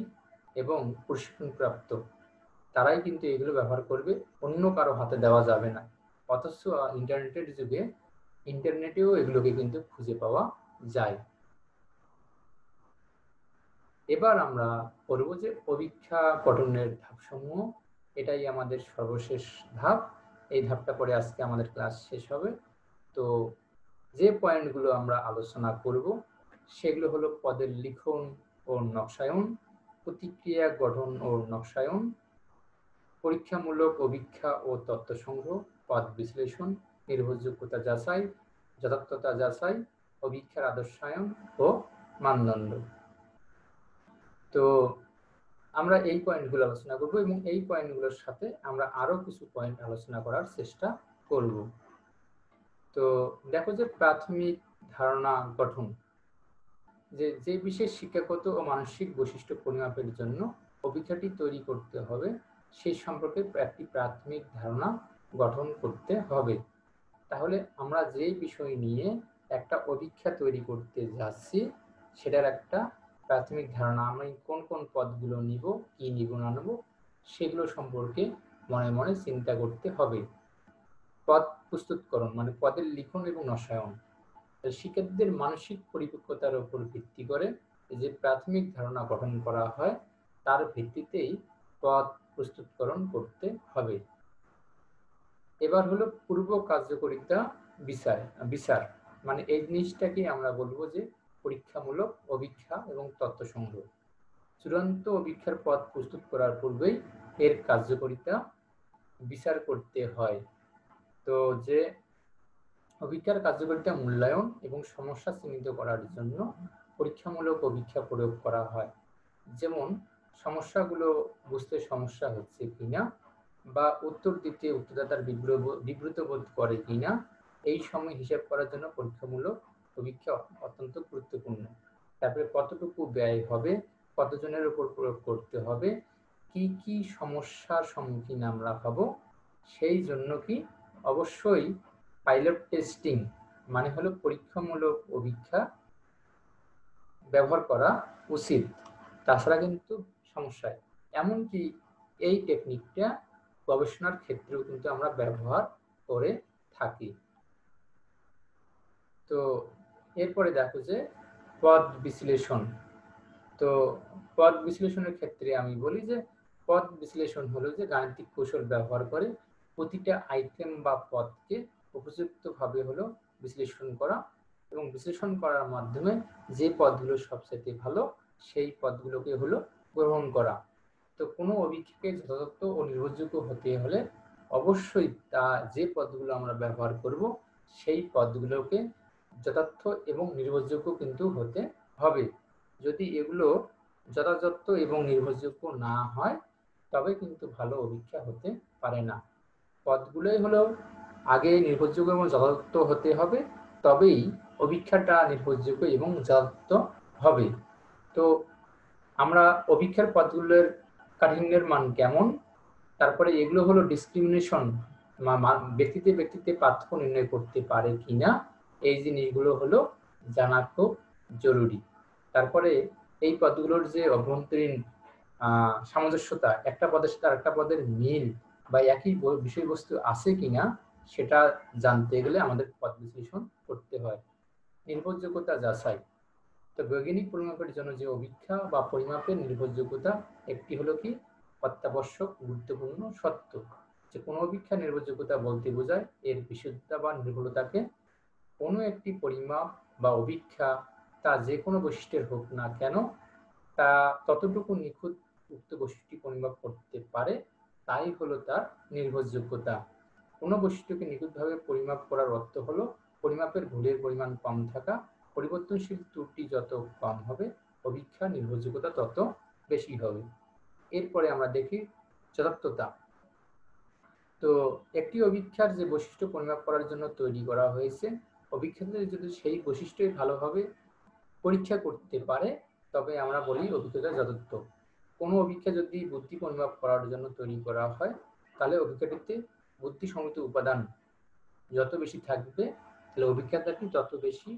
এবং প্রশিক্ষণপ্রাপ্ত, তারাই কিন্তু এগুলো ব্যবহার করবে, অন্য কারো হাতে দেওয়া যাবে না। অথচ ইন্টারনেটের যুগে ইন্টারনেটেও এগুলোকে কিন্তু খুঁজে পাওয়া যায়। এবার আমরা পড়ব যে অভিক্ষা গঠনের ধাপসমূহ। এটাই আমাদের সর্বশেষ ধাপ। এই ধাপটা পরে আজকে আমাদের ক্লাস শেষ হবে। তো যে পয়েন্টগুলো আমরা আলোচনা করব সেগুলো হলো পদের লিখন ও নকশায়ন, প্রতিক্রিয়া গঠন ও নকশায়ন, পরীক্ষামূলক অভিক্ষা ও তথ্য সংগ্রহ, পদ বিশ্লেষণ, নির্ভরযোগ্যতা যাচাই, যথার্থতা যাচাই, অভিক্ষার আদর্শায়ন ও মানদণ্ড। তো আমরা এই পয়েন্টগুলো আলোচনা করব এবং এই পয়েন্টগুলোর সাথে আমরা আরো কিছু পয়েন্ট আলোচনা করার চেষ্টা করব। তো দেখো যে প্রাথমিক ধারণা গঠন, যে বিশেষ শিক্ষাগত ও মানসিক বৈশিষ্ট্য পরিমাপের জন্য অভিক্ষাটি তৈরি করতে হবে সেই সম্পর্কে একটি প্রাথমিক ধারণা গঠন করতে হবে। তাহলে আমরা যে বিষয় নিয়ে একটা অভিক্ষা তৈরি করতে যাচ্ছি সেটার একটা প্রাথমিক ধারণা, আমি কোন কোন পদগুলো নিব, কি নিব না নেব, সেগুলো সম্পর্কে মনে মনে চিন্তা করতে হবে। পদ প্রস্তুতকরণ মানে পদের লিখন এবং রসায়ন, শিক্ষার্থীদের মানসিক পরিপক্কতার উপর ভিত্তি করে যে প্রাথমিক ধারণা গঠন করা হয় তার ভিত্তিতেই পদ প্রস্তুতকরণ করতে হবে। এবার হলো পূর্ব কার্যকারিতা বিচার মানে এই জিনিসটাকে আমরা বলবো যে পরীক্ষামূলক অভিক্ষা এবং তথ্য সংগ্রহ। চূড়ান্ত অভিক্ষার পদ প্রস্তুত করার পূর্বেই এর কার্যকারিতা বিচার করতে হয়। তো যে অভিক্ষার কার্যকারিতা মূল্যায়ন এবং সমস্যা চিহ্নিত করার জন্য পরীক্ষামূলক অভিক্ষা প্রয়োগ করা হয়। যেমন সমস্যাগুলো বুঝতে সমস্যা হচ্ছে কিনা বা উত্তর দিতে উত্তরদাতার বিব্রত বোধ করে কিনা, এই সময় হিসাব করার জন্য পরীক্ষামূলক অভিক্ষা অত্যন্ত গুরুত্বপূর্ণ। তারপরে কতটুকু ব্যয় হবে, কতজনের উপর প্রয়োগ করতে হবে, কি কি সমস্যার সম্মুখীন আমরা হব, সেই জন্য কি অবশ্যই পাইলট টেস্টিং মানে হলো পরীক্ষামূলক অভিক্ষা ব্যবহার করা উচিত। তাছাড়া কিন্তু সমস্যায়, এমনকি এই টেকনিকটা গবেষণার ক্ষেত্রেও কিন্তু আমরা ব্যবহার করে থাকি। তো এরপরে দেখো যে পদ বিশ্লেষণ। তো পদ বিশ্লেষণের ক্ষেত্রে আমি বলি যে পদ বিশ্লেষণ হলো যে গাণিতিক কৌশল ব্যবহার করে প্রতিটা আইটেম বা পদকে উপযুক্তভাবে হলো বিশ্লেষণ করা এবং বিশ্লেষণ করার মাধ্যমে যে পদগুলো সবচেয়ে ভালো সেই পদগুলোকে হলো গ্রহণ করা। তো কোনো অভিক্ষেপে যথাযথ ও নির্ভরযোগ্য হতে হলে অবশ্যই তা যে পদগুলো আমরা ব্যবহার করব সেই পদগুলোকে যথার্থ এবং নির্ভরযোগ্য কিন্তু হতে হবে। যদি এগুলো যথাযথ এবং নির্ভরযোগ্য না হয় তবে কিন্তু ভালো অভিক্ষা হতে পারে না। পদগুলোই হলো আগে নির্ভরযোগ্য এবং যথাযথ হতে হবে, তবেই অভিক্ষাটা নির্ভরযোগ্য এবং যথাযথ হবে। তো আমরা অভিক্ষার পদগুলোর কাঠিন্যের মান কেমন, তারপরে এগুলো হলো ডিসক্রিমিনেশন ব্যক্তিতে ব্যক্তিতে পার্থক্য নির্ণয় করতে পারে কিনা, এই জিনিসগুলো হলো জানা খুব জরুরি। তারপরে এই পদগুলোর যে অভ্যন্তরীণ সামঞ্জস্যতা, একটা পদের সাথে আরেকটা পদের মিল বা একই বিষয়বস্তু আছে কিনা সেটা জানতে গেলে আমাদের পদ বিশ্লেষণ করতে হয়। নির্ভরযোগ্যতা যাচাই। তো বৈজ্ঞানিক পরিমাপের জন্য যে অভিক্ষা বা পরিমাপের নির্ভরযোগ্যতা একটি হলো কি অত্যাবশ্যক গুরুত্বপূর্ণ সত্য। যে কোনো অভিক্ষা নির্ভরযোগ্যতা বলতে বোঝায় এর বিশুদ্ধতা বা নির্ভুলতাকে। কোনো একটি পরিমাপ বা অভিক্ষা তা যে কোনো বৈশিষ্ট্যের হোক না কেন তা ততটুকু নিখুঁত উক্ত বৈশিষ্ট্য পরিমাপ করতে পারে, তাই হলো তার নির্ভরযোগ্যতা। কোনো বৈশিষ্ট্যকে নিখুঁতভাবে পরিমাপ করার অর্থ হলো পরিমাপের ভুলের পরিমাণ কম থাকা, পরিবর্তনশীল ত্রুটি যত কম হবে অভিক্ষা নির্ভরযোগ্যতা তত বেশি হবে। এরপরে আমরা দেখি যথার্থতা। তো একটি অভিক্ষার যে বৈশিষ্ট্য পরিমাপ করার জন্য তৈরি করা হয়েছে, অভিক্ষাতে যদি সেই বৈশিষ্ট্যই ভালোভাবে পরীক্ষা করতে পারে তবে আমরা বলি অভিজ্ঞতা যথার্থ। কোনো অভিক্ষা যদি বুদ্ধি পরিমাপ করার জন্য তৈরি করা হয় তাহলে অভিক্ষাটিতে বুদ্ধি সমৃদ্ধ উপাদান যত বেশি থাকবে তাহলে অভিজ্ঞতাটি তত বেশি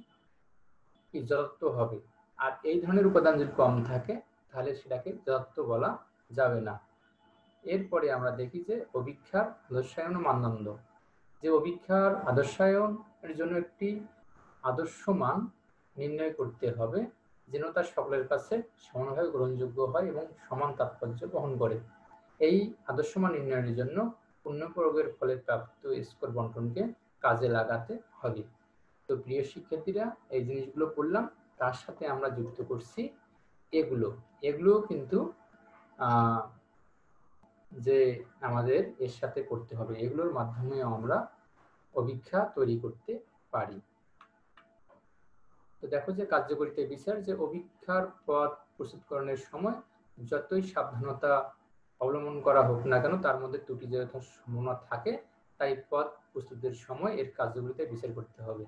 যথার্থ হবে। আর এই ধরনের উপাদান যদি কম থাকে তাহলে সেটাকে যথার্থ বলা যাবে না। এরপরে আমরা দেখি যে অভিক্ষার আদর্শায়ন ও মানদণ্ড। যে অভিক্ষার আদর্শায়নের জন্য একটি আদর্শ মান নির্ণয় করতে হবে যেন তা সকলের কাছে সমানভাবে গ্রহণযোগ্য হয় এবং সমান তাৎপর্য বহন করে। এই আদর্শ মান নির্ণয়ের জন্য পূর্ণ প্রয়োগের ফলে প্রাপ্ত স্কোর বন্টনকে কাজে লাগাতে হবে। তো প্রিয় শিক্ষার্থীরা, এই জিনিসগুলো পড়লাম, তার সাথে আমরা যুক্ত করছি এগুলো কিন্তু যে আমাদের এর সাথে করতে হবে, এগুলোর মাধ্যমে আমরা অভিক্ষা তৈরি করতে পারি। তো দেখো যে কার্যকরিতা বিচার, যে অভিক্ষার পদ প্রস্তুতকরণের সময় যতই সাবধানতা অবলম্বন করা হোক না কেন তার মধ্যে ত্রুটি যাওয়ার সম্ভাবনা থাকে, তাই পদ প্রস্তুতের সময় এর কার্যকরিতা বিচার করতে হবে।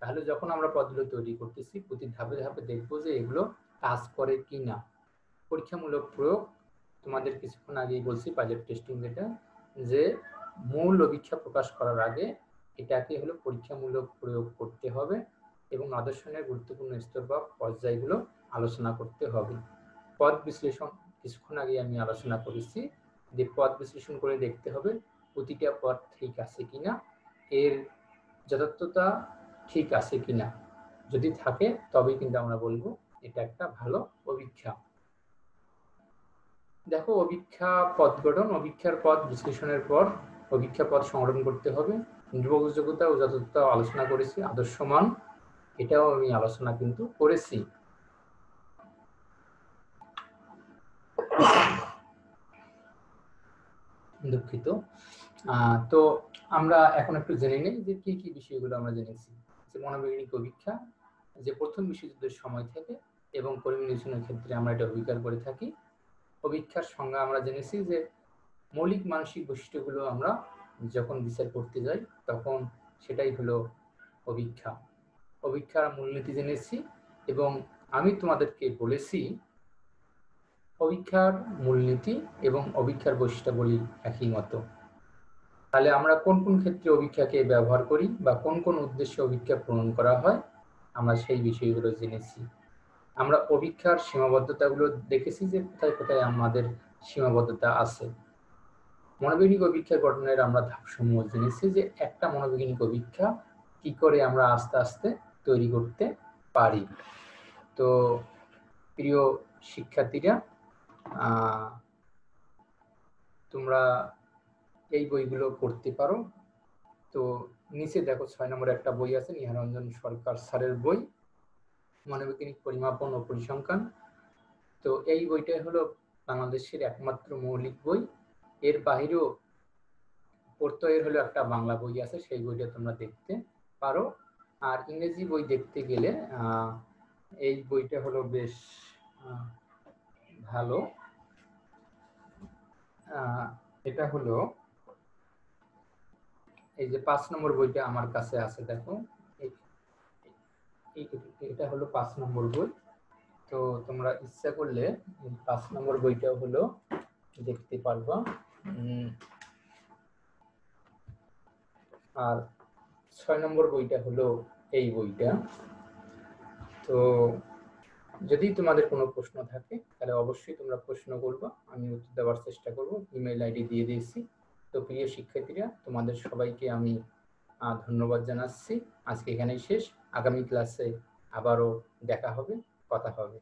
তাহলে যখন আমরা পদগুলো তৈরি করতেছি প্রতি ধাপে ধাপে দেখবো যে এগুলো কাজ করে কি না। পরীক্ষামূলক প্রয়োগ, তোমাদের কিছুক্ষণ আগেই বলছি পাইলট টেস্টিং, যেটা যে মূল অভিক্ষা প্রকাশ করার আগে এটাকে হলো পরীক্ষামূলক প্রয়োগ করতে হবে এবং আদর্শনের গুরুত্বপূর্ণ স্তর বা পর্যায়গুলো আলোচনা করতে হবে। পদ বিশ্লেষণ কিছুক্ষণ আগে আমি আলোচনা করেছি যে পদ বিশ্লেষণ করে দেখতে হবে প্রতিটা পদ ঠিক আছে কিনা, এর যথার্থতা ঠিক আছে কিনা। যদি থাকে তবেই কিন্তু আমরা বলবো এটা একটা ভালো অভিক্ষা। দেখো অভিক্ষা পদ গঠন। অভিক্ষার পদ বিশ্লেষণের পর অভিক্ষা পদ সংগঠন করতে হবে। নির্ভরযোগ্যতা ও যথার্থতা আলোচনা করেছি, আদর্শ মান এটাও আমি আলোচনা কিন্তু করেছি। দুঃখিত। তো আমরা এখন একটু জেনে নিই যে কি কি বিষয়গুলো আমরা জেনেছি। যে মনোবৈজ্ঞানিক অভিক্ষা, যে প্রথম বিশ্বযুদ্ধের সময় থেকে এবং পরিমিশনের ক্ষেত্রে আমরা এটা অভিজ্ঞান করে থাকি। অভিক্ষার সংজ্ঞা আমরা জেনেছি যে মৌলিক মানসিক বৈশিষ্ট্যগুলো আমরা যখন বিচার করতে যাই তখন সেটাই হলো অভিক্ষা। অভিক্ষার মূলনীতি জেনেছি এবং আমি তোমাদেরকে বলেছি অভিক্ষার মূলনীতি এবং অভিক্ষার বৈশিষ্ট্যাবলী একই মতো। তাহলে আমরা কোন কোন ক্ষেত্রে অভিক্ষাকে ব্যবহার করি বা কোন কোন উদ্দেশ্যে অভিক্ষা প্রণয়ন করা হয় আমরা সেই বিষয়গুলো জেনেছি। আমরা অভিক্ষার সীমাবদ্ধতাগুলো দেখেছি যে কোথায় কোথায় আমাদের সীমাবদ্ধতা আছে। মনোবৈজ্ঞানিক অভিক্ষা গঠনের আমরা ধাপসমূহ জেনেছি যে একটা মনোবৈজ্ঞানিক অভিক্ষা কি করে আমরা আস্তে আস্তে তৈরি করতে পারি। তো প্রিয় শিক্ষার্থীরা, তোমরা এই বইগুলো পড়তে পারো। তো নিচে দেখো 6 নম্বরে একটা বই আছে, নিহারঞ্জন সরকার স্যারের বই, মনোবৈজ্ঞানিক পরিমাপন ও পরিসংখ্যান। তো এই বইটাই হলো বাংলাদেশের একমাত্র মৌলিক বই। এর বাহিরেও প্রত্যয়ের হলো একটা বাংলা বই আছে, সেই বইটা তোমরা দেখতে পারো। আর ইংরেজি বই দেখতে গেলে এই বইটা হলো বেশ ভালো। এটা হলো এই যে 5 নম্বর বইটা আমার কাছে আছে, দেখো এটা হলো 5 নম্বর বই। তো তোমরা ইচ্ছা করলে 5 নম্বর বইটা হলো দেখতে পারবা। আর 6 নম্বর বইটা হলো এই বইটা। তো যদি তোমাদের কোনো প্রশ্ন থাকে তাহলে অবশ্যই তোমরা প্রশ্ন করবে, আমি উত্তর দেওয়ার চেষ্টা করব। ইমেল আইডি দিয়ে দিয়েছি। তো প্রিয় শিক্ষার্থীরা, তোমাদের সবাইকে আমি ধন্যবাদ জানাচ্ছি। আজকে এখানেই শেষ। আগামী ক্লাসে আবারও দেখা হবে, কথা হবে।